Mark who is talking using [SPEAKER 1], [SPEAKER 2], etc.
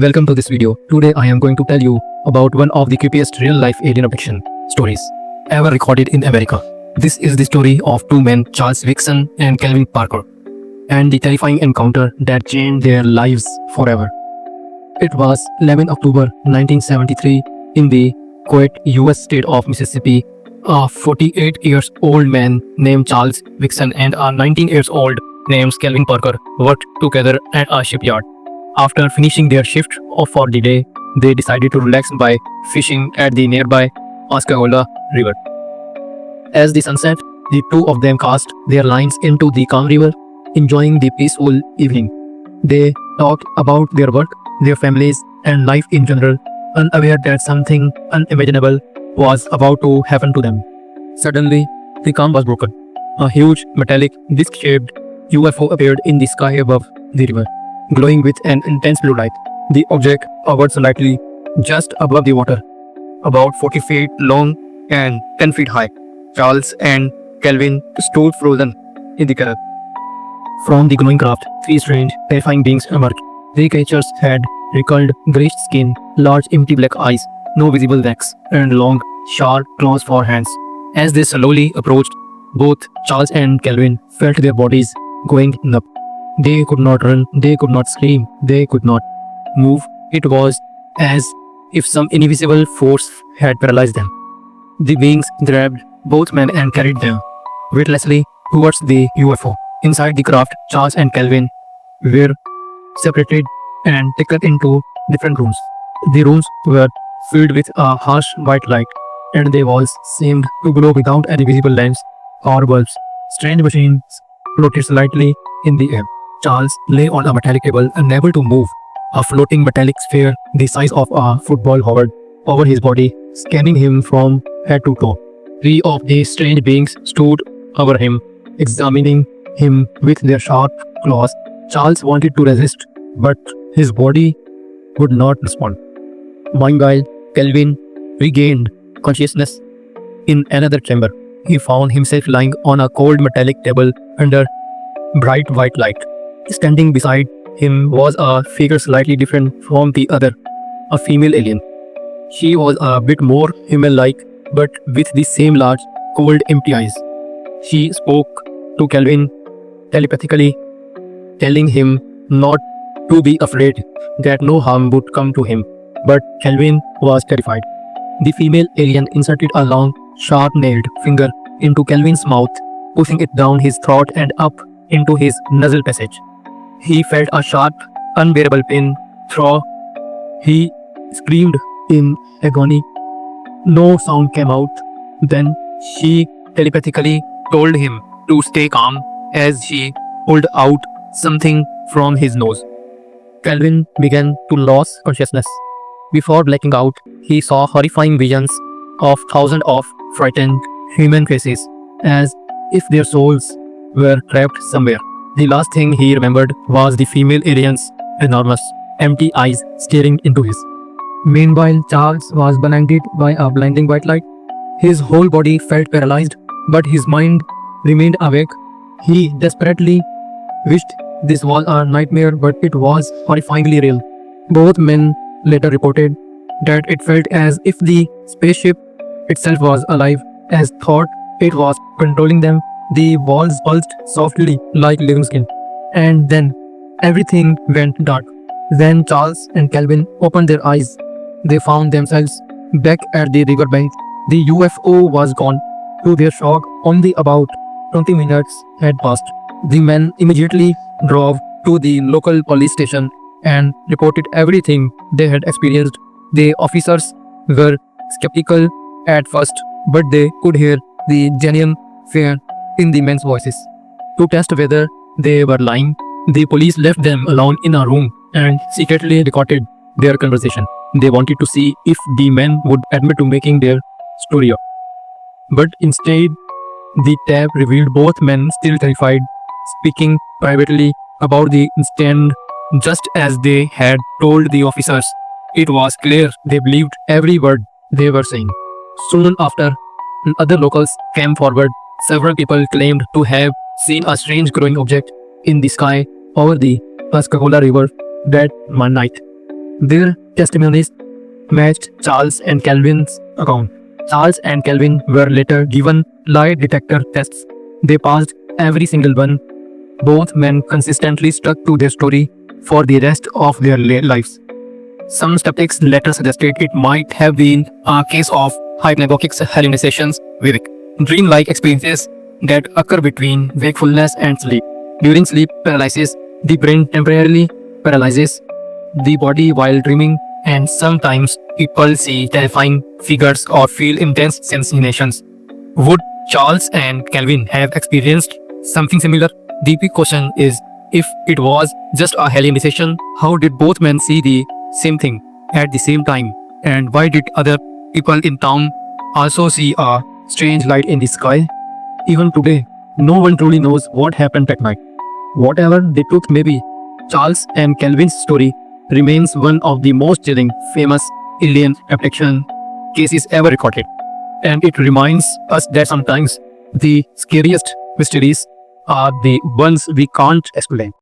[SPEAKER 1] Welcome to this video. Today I am going to tell you about one of the creepiest real-life alien abduction stories ever recorded in America. This is the story of two men, Charles Vixen and Kelvin Parker, and the terrifying encounter that changed their lives forever. It was 11 October 1973 in the quiet US state of Mississippi. A 48-year-old man named Charles Vixen and a 19-year-old named Kelvin Parker worked together at a shipyard. After finishing their shift for the day, they decided to relax by fishing at the nearby Osceola River. As the sun set, the two of them cast their lines into the calm river, enjoying the peaceful evening. They talked about their work, their families, and life in general, unaware that something unimaginable was about to happen to them. Suddenly, the calm was broken. A huge metallic disc-shaped UFO appeared in the sky above the river, glowing with an intense blue light. The object hovered slightly just above the water, about 40 feet long and 10 feet high. Charles and Kelvin stood frozen in the color. From the glowing craft, three strange, terrifying beings emerged. The creatures had wrinkled greyish skin, large empty black eyes, no visible necks, and long, sharp claws for hands. As they slowly approached, both Charles and Kelvin felt their bodies going numb. They could not run, they could not scream, they could not move. It was as if some invisible force had paralyzed them. The beings grabbed both men and carried them weightlessly towards the UFO. Inside the craft, Charles and Kelvin were separated and taken into different rooms. The rooms were filled with a harsh white light, and the walls seemed to glow without any visible lamps or bulbs. Strange machines floated slightly in the air. Charles lay on a metallic table, unable to move. A floating metallic sphere the size of a football hovered over his body, scanning him from head to toe. Three of the strange beings stood over him, examining him with their sharp claws. Charles wanted to resist, but his body would not respond. Meanwhile, Kelvin regained consciousness in another chamber. He found himself lying on a cold metallic table under bright white light. Standing beside him was a figure slightly different from the other, a female alien. She was a bit more human-like, but with the same large, cold, empty eyes. She spoke to Kelvin telepathically, telling him not to be afraid, that no harm would come to him. But Kelvin was terrified. The female alien inserted a long, sharp-nailed finger into Kelvin's mouth, pushing it down his throat and up into his nasal passage. He felt a sharp, unbearable pain through. He screamed in agony. No sound came out. Then she telepathically told him to stay calm as she pulled out something from his nose. Kelvin began to lose consciousness. Before blacking out, he saw horrifying visions of thousands of frightened human faces, as if their souls were trapped somewhere. The last thing he remembered was the female alien's enormous, empty eyes staring into his. Meanwhile, Charles was blinded by a blinding white light. His whole body felt paralyzed, but his mind remained awake. He desperately wished this was a nightmare, but it was horrifyingly real. Both men later reported that it felt as if the spaceship itself was alive, as thought it was controlling them. The walls pulsed softly like living skin, and then everything went dark. Then Charles and Kelvin opened their eyes. They found themselves back at the riverbank. The UFO was gone. To their shock, only about 20 minutes had passed. The men immediately drove to the local police station and reported everything they had experienced. The officers were skeptical at first, but they could hear the genuine fear in the men's voices. To test whether they were lying, the police left them alone in a room and secretly recorded their conversation. They wanted to see if the men would admit to making their story up. But instead, the tape revealed both men still terrified, speaking privately about the incident just as they had told the officers. It was clear they believed every word they were saying. Soon after, other locals came forward. Several people claimed to have seen a strange glowing object in the sky over the Pascagoula River that one night. Their testimonies matched Charles and Calvin's account. Charles and Calvin were later given lie detector tests. They passed every single one. Both men consistently stuck to their story for the rest of their lives. Some skeptics later suggested it might have been a case of hypnagogic hallucinations, with dream-like experiences that occur between wakefulness and sleep. During sleep paralysis, the brain temporarily paralyzes the body while dreaming, and sometimes people see terrifying figures or feel intense sensations. Would Charles and Calvin have experienced something similar? The big question is, if it was just a hallucination, how did both men see the same thing at the same time? And why did other people in town also see a strange light in the sky? Even today, no one truly knows what happened that night. Whatever the truth may be, Charles and Calvin's story remains one of the most chilling, famous alien abduction cases ever recorded. And it reminds us that sometimes the scariest mysteries are the ones we can't explain.